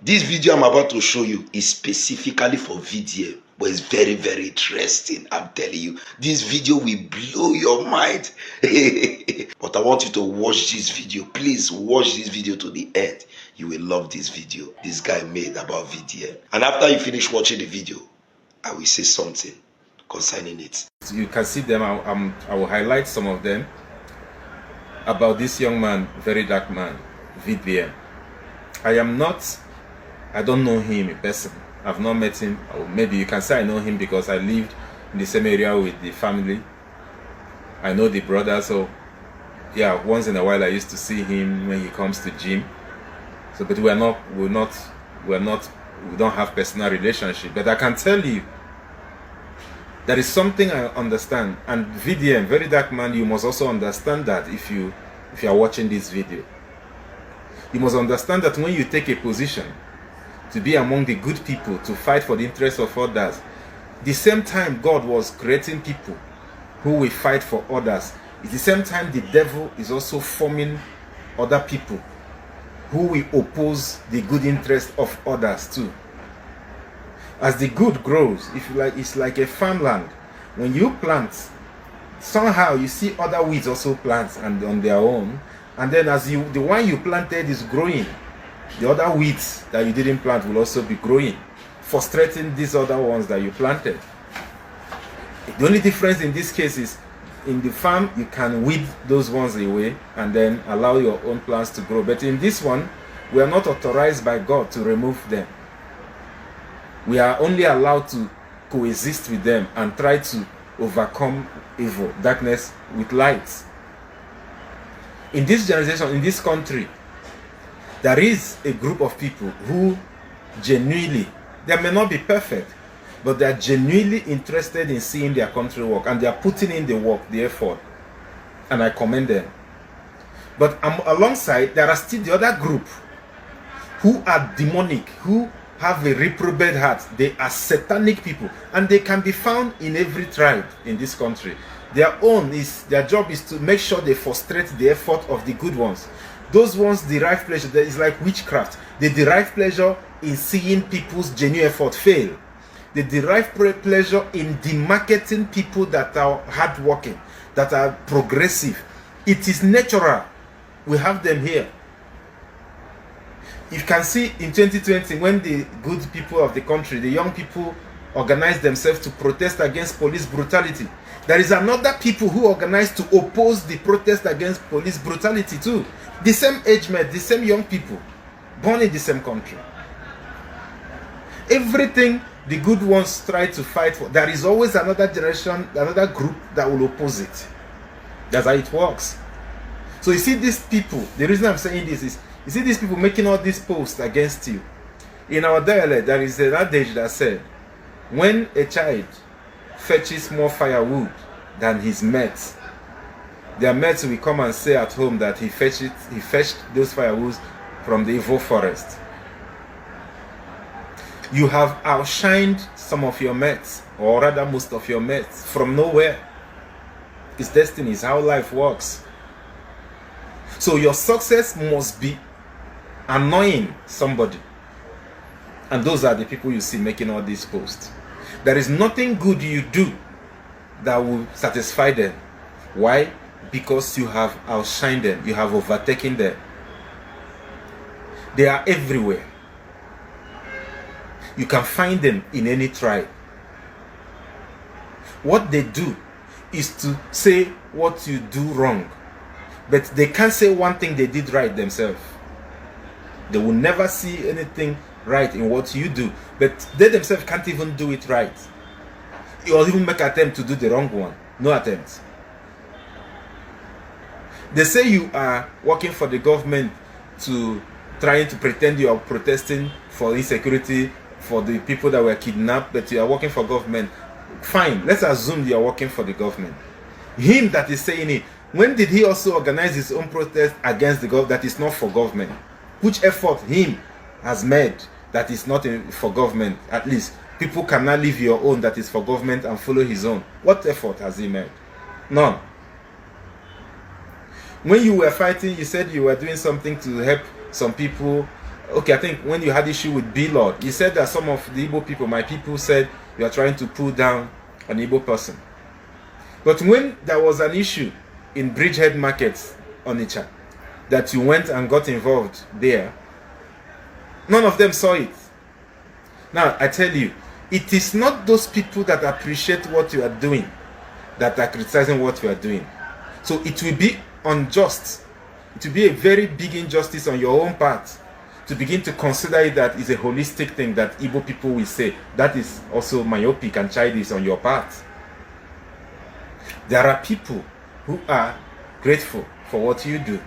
This video I'm about to show you is specifically for VDM, but it's very, very interesting. I'm telling you, this video will blow your mind. But I want you to watch this video. Please watch this video to the end. You will love this video this guy made about VDM. And after you finish watching the video, I will say something concerning it. You can see them. I will highlight some of them about this young man, very dark man, VDM. I don't know him in person. I've not met him, or maybe you can say I know him because I lived in the same area with the family. I know the brother, so yeah, once in a while I used to see him when he comes to gym. So, but we don't have personal relationship. But I can tell you, there is something I understand, and VDM, very dark man, you must also understand that if you are watching this video. You must understand that when you take a position to be among the good people, to fight for the interests of others, the same time God was creating people who will fight for others, at the same time the devil is also forming other people who will oppose the good interest of others too. As the good grows, if you like, it's like a farmland. When you plant, somehow you see other weeds also plant and on their own, and then as the one you planted is growing, the other weeds that you didn't plant will also be growing, frustrating these other ones that you planted. The only difference in this case is in the farm you can weed those ones away and then allow your own plants to grow. But in this one, we are not authorized by God to remove them. We are only allowed to coexist with them and try to overcome evil, darkness with light. In this generation, in this country, there is a group of people who genuinely, they may not be perfect, but they are genuinely interested in seeing their country work, and they are putting in the work, the effort, and I commend them. But alongside, there are still the other group who are demonic, who have a reprobate heart. They are satanic people, and they can be found in every tribe in this country. Their job is to make sure they frustrate the effort of the good ones. Those ones derive pleasure. That is like witchcraft. They derive pleasure in seeing people's genuine effort fail. They derive pleasure in demarketing people that are hardworking, that are progressive. It is natural. We have them here. You can see in 2020 when the good people of the country, the young people, organized themselves to protest against police brutality. There is another people who organized to oppose the protest against police brutality too. The same age mate, the same young people, born in the same country. Everything the good ones try to fight for, there is always another generation, another group that will oppose it. That's how it works. So you see these people, the reason I'm saying this is, you see these people making all these posts against you. In our dialect, there is an adage that said, when a child fetches more firewood than his mates, their mates will come and say at home that he fetched those firewoods from the evil forest. You have outshined some of your mates, or rather most of your mates, from nowhere. It's destiny, it's how life works. So your success must be annoying somebody. And those are the people you see making all these posts. There is nothing good you do that will satisfy them. Why? Because you have outshined them, you have overtaken them. They are everywhere. You can find them in any tribe. What they do is to say what you do wrong, but they can't say one thing they did right themselves. They will never see anything right in what you do, but they themselves can't even do it right, or even make an attempt to do the wrong one. No attempt. They say you are working for the government, trying to pretend you are protesting for insecurity, for the people that were kidnapped, but you are working for government. Fine, let's assume you are working for the government. Him that is saying it, when did he also organize his own protest against the government that is not for government? Which effort him has made that is not for government? At least people cannot leave your own that is for government and follow his own. What effort has he made? None. When you were fighting, you said you were doing something to help some people Okay, I think when you had issue with B-Lord, you said that some of the Igbo people, my people, said you are trying to pull down an Igbo person. But when there was an issue in Bridgehead Market, Onitsha, that you went and got involved there, none of them saw it. Now, I tell you, it is not those people that appreciate what you are doing that are criticizing what you are doing. So it will be unjust. It will be a very big injustice on your own part to begin to consider it that is a holistic thing that Igbo people will say. That is also myopic and childish on your part. There are people who are grateful for what you do,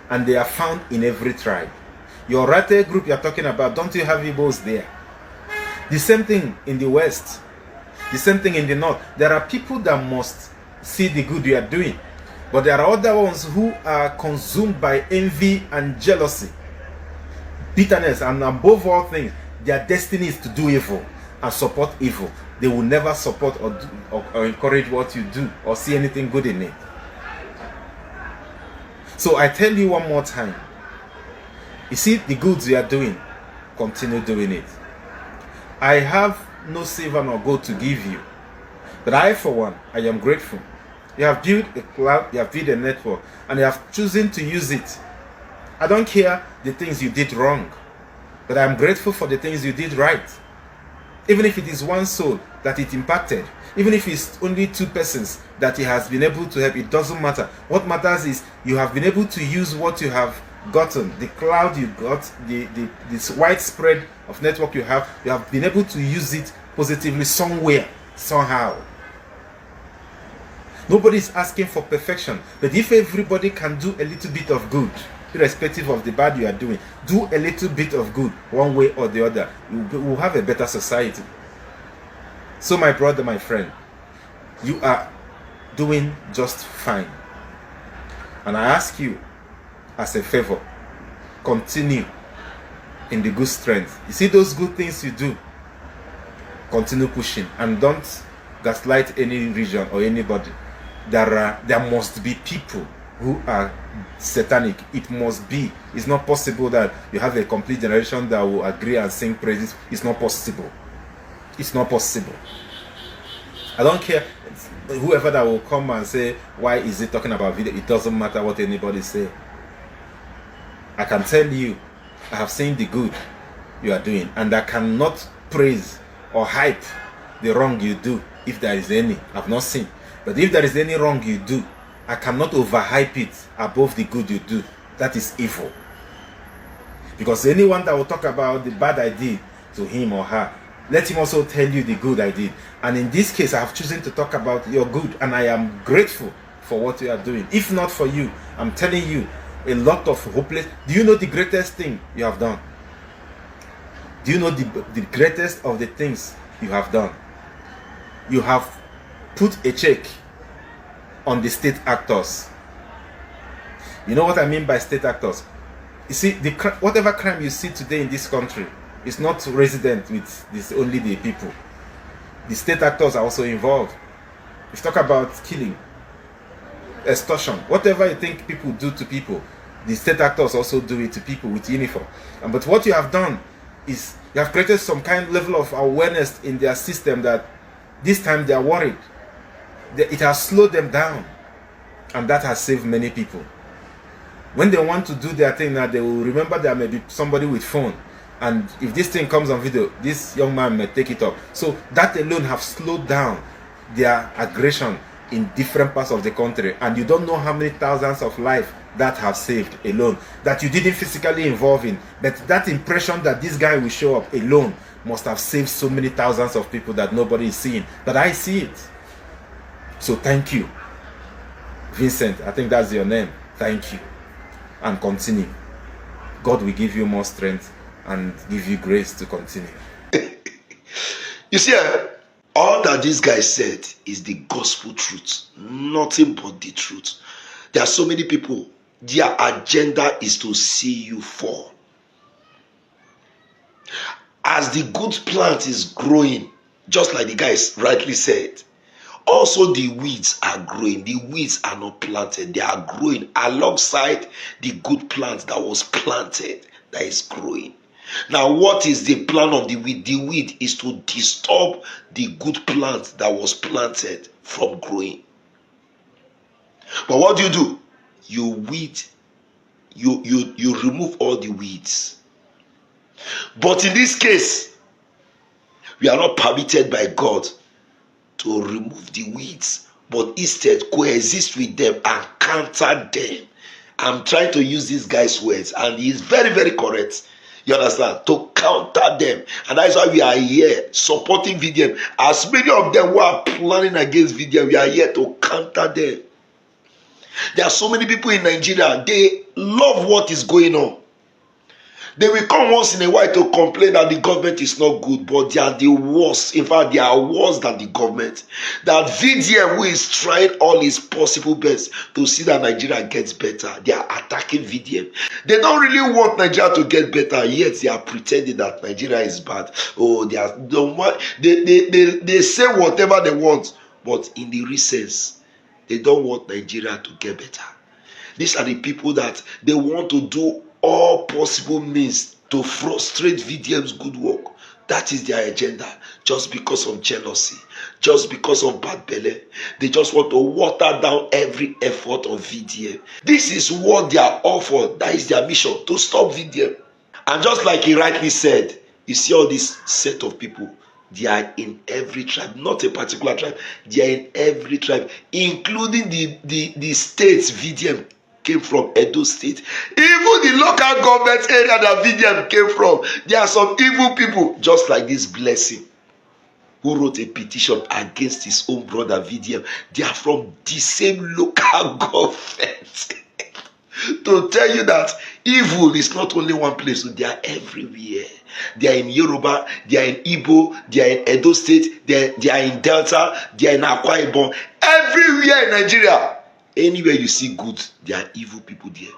and they are found in every tribe. Your Rate group you are talking about, don't you have Igbos there? The same thing in the West. The same thing in the North. There are people that must see the good you are doing. But there are other ones who are consumed by envy and jealousy, bitterness, and above all things, their destiny is to do evil and support evil. They will never support or encourage what you do or see anything good in it. So I tell you one more time, you see the goods you are doing, continue doing it. I have no silver nor gold to give you, but I, for one, I am grateful. You have built a cloud, you have built a network, and you have chosen to use it. I don't care the things you did wrong, but I am grateful for the things you did right. Even if it is one soul that it impacted, even if it's only 2 persons that he has been able to help, it doesn't matter. What matters is you have been able to use what you have gotten, the cloud you got, this widespread of network you have been able to use it positively somewhere, somehow. Nobody is asking for perfection, but if everybody can do a little bit of good, irrespective of the bad you are doing, do a little bit of good one way or the other, we'll have a better society. So my brother, my friend, you are doing just fine. And I ask you, as a favor, continue in the good strength. You see those good things you do, continue pushing, and don't gaslight any region or anybody. There must be people who are satanic. It must be. It's not possible that you have a complete generation that will agree and sing praises. It's not possible. It's not possible. I don't care whoever that will come and say, why is it talking about video? It doesn't matter what anybody say. I can tell you, I have seen the good you are doing, and I cannot praise or hype the wrong you do if there is any. I've not seen. But if there is any wrong you do, I cannot overhype it above the good you do. That is evil. Because anyone that will talk about the bad I did to him or her, let him also tell you the good I did. And in this case, I have chosen to talk about your good, and I am grateful for what you are doing. If not for you, I'm telling you, a lot of hopeless. Do you know the greatest thing you have done? Do you know the greatest of the things you have done? You have put a check on the state actors. You know what I mean by state actors? You see, whatever crime you see today in this country is not resident with this only the people. The state actors are also involved. If you talk about killing, extortion, whatever you think people do to people, the state actors also do it to people with uniform. But what you have done is you have created some kind of level of awareness in their system that this time they are worried. It has slowed them down, and that has saved many people. When they want to do their thing now, they will remember there may be somebody with phone, and if this thing comes on video, this young man may take it up. So that alone have slowed down their aggression in different parts of the country, and you don't know how many thousands of lives that have saved alone, that you didn't physically involve in, but that impression that this guy will show up alone must have saved so many thousands of people that nobody is seeing, but I see it. So thank you, Vincent, I think that's your name. Thank you, and continue. God will give you more strength and give you grace to continue. You see, all that this guy said is the gospel truth, nothing but the truth. There are so many people, their agenda is to see you fall. As the good plant is growing, just like the guy rightly said, also the weeds are growing. The weeds are not planted, they are growing alongside the good plant that was planted, that is growing. Now, what is the plan of the weed? The weed is to disturb the good plant that was planted from growing. But what do? You weed, you remove all the weeds. But in this case, we are not permitted by God to remove the weeds, but instead coexist with them and counter them. I'm trying to use this guy's words, and he is very, very correct. You understand? To counter them. And that is why we are here supporting VDM. As many of them who are planning against VDM, we are here to counter them. There are so many people in Nigeria, they love what is going on. They will come once in a while to complain that the government is not good, but they are the worst. In fact, they are worse than the government. That VDM, who is trying all his possible best to see that Nigeria gets better, they are attacking VDM. They don't really want Nigeria to get better, yet they are pretending that Nigeria is bad. Oh, they say whatever they want, but in the recess, they don't want Nigeria to get better. These are the people that they want to do all possible means to frustrate VDM's good work. That is their agenda, just because of jealousy, just because of bad belly. They just want to water down every effort of VDM. This is what they are all for. That is their mission, to stop VDM. And just like he rightly said, you see all this set of people, they are in every tribe, not a particular tribe. They are in every tribe, including the states VDM came from, Edo State. Even the local government area that VDM came from, there are some evil people, just like this Blessing, who wrote a petition against his own brother VDM. They are from the same local government. To tell you that evil is not only one place, so they are everywhere. They are in Yoruba, they are in Igbo, they are in Edo State, they are in Delta, they are in Akwa Ibom. Everywhere in Nigeria. Anywhere you see good, there are evil people there.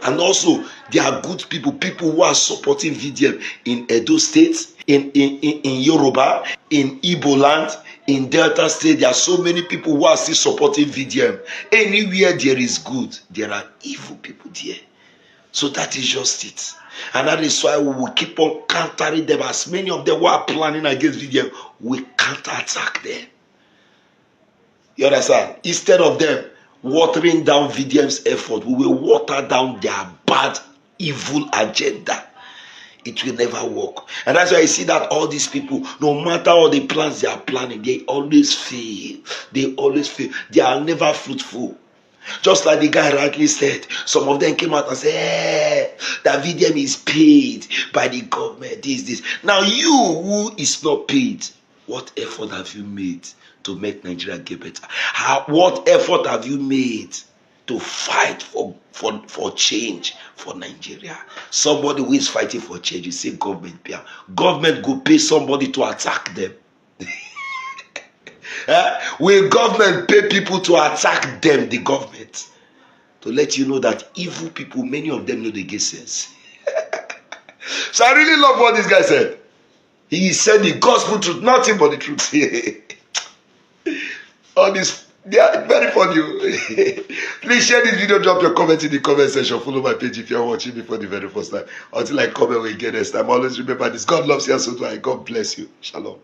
And also, there are good people, people who are supporting VDM in Edo State, in Yoruba, in Igbo land, in Delta State. There are so many people who are still supporting VDM. Anywhere there is good, there are evil people there. So that is just it. And that is why we will keep on countering them. As many of them who are planning against VDM, we counterattack them. You understand? Instead of them watering down VDM's effort, we will water down their bad, evil agenda. It will never work. And that's why I see that all these people, no matter all the plans they are planning, they always fail. They always fail. They are never fruitful. Just like the guy rightly said, some of them came out and said, hey, that VDM is paid by the government, this. Now you who is not paid, what effort have you made to make Nigeria get better? What effort have you made to fight for change for Nigeria? Somebody who is fighting for change, you say government pay. Government go pay somebody to attack them. Will government pay people to attack them, the government? To let you know that evil people, many of them know they get sense. So I really love what this guy said. He said the gospel truth, nothing but the truth. All this, they are very funny. Please share this video, drop your comment in the comment section. Follow my page if you are watching me for the very first time. Until I come again next time, always remember this. God loves you, so do I. God bless you. Shalom.